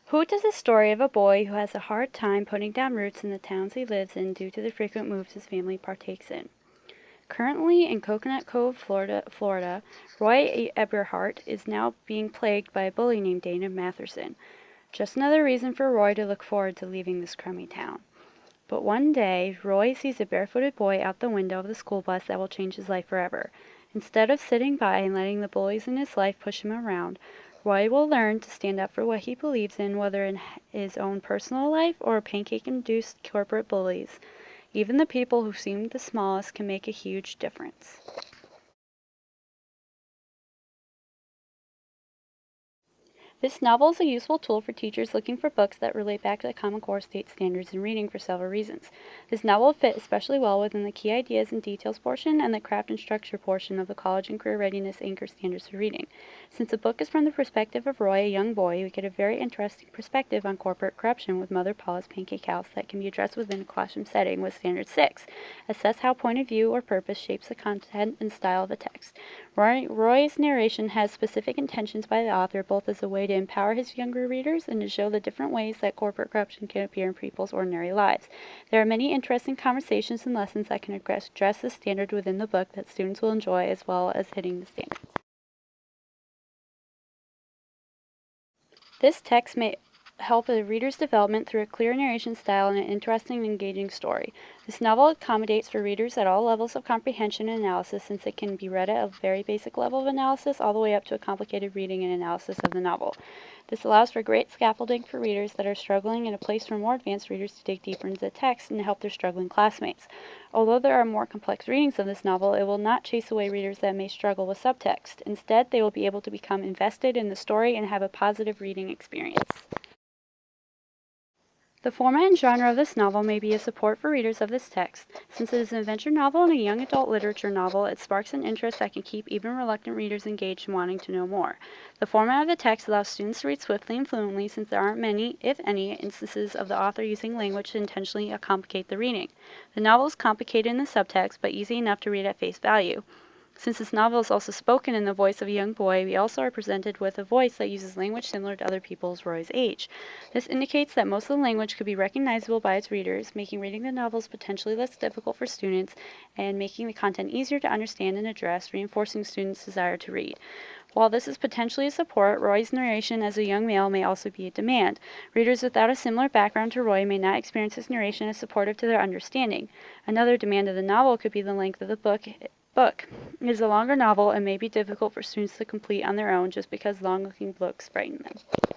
Hoot is a story of a boy who has a hard time putting down roots in the towns he lives in due to the frequent moves his family partakes in. Currently in Coconut Cove, Florida, Roy Eberhart is now being plagued by a bully named Dana Matherson. Just another reason for Roy to look forward to leaving this crummy town. But one day, Roy sees a barefooted boy out the window of the school bus that will change his life forever. Instead of sitting by and letting the bullies in his life push him around, Roy will learn to stand up for what he believes in, whether in his own personal life or pancake-induced corporate bullies. Even the people who seem the smallest can make a huge difference. This novel is a useful tool for teachers looking for books that relate back to the Common Core state standards in reading for several reasons. This novel will fit especially well within the key ideas and details portion and the craft and structure portion of the college and career readiness anchor standards for reading. Since the book is from the perspective of Roy, a young boy, we get a very interesting perspective on corporate corruption with Mother Paula's Pancake House that can be addressed within a classroom setting with Standard 6. Assess how point of view or purpose shapes the content and style of the text. Roy's narration has specific intentions by the author, both as a way to empower his younger readers and to show the different ways that corporate corruption can appear in people's ordinary lives. There are many interesting conversations and lessons that can address the standard within the book that students will enjoy, as well as hitting the standards. This text may help a reader's development through a clear narration style and an interesting and engaging story. This novel accommodates for readers at all levels of comprehension and analysis, since it can be read at a very basic level of analysis all the way up to a complicated reading and analysis of the novel. This allows for great scaffolding for readers that are struggling and a place for more advanced readers to dig deeper into the text and help their struggling classmates. Although there are more complex readings of this novel, it will not chase away readers that may struggle with subtext. Instead, they will be able to become invested in the story and have a positive reading experience. The format and genre of this novel may be a support for readers of this text. Since it is an adventure novel and a young adult literature novel, it sparks an interest that can keep even reluctant readers engaged and wanting to know more. The format of the text allows students to read swiftly and fluently, since there aren't many, if any, instances of the author using language to intentionally complicate the reading. The novel is complicated in the subtext, but easy enough to read at face value. Since this novel is also spoken in the voice of a young boy, we also are presented with a voice that uses language similar to other people's Roy's age. This indicates that most of the language could be recognizable by its readers, making reading the novels potentially less difficult for students and making the content easier to understand and address, reinforcing students' desire to read. While this is potentially a support, Roy's narration as a young male may also be a demand. Readers without a similar background to Roy may not experience his narration as supportive to their understanding. Another demand of the novel could be the length of the book. It is a longer novel and may be difficult for students to complete on their own just because long-looking books frighten them.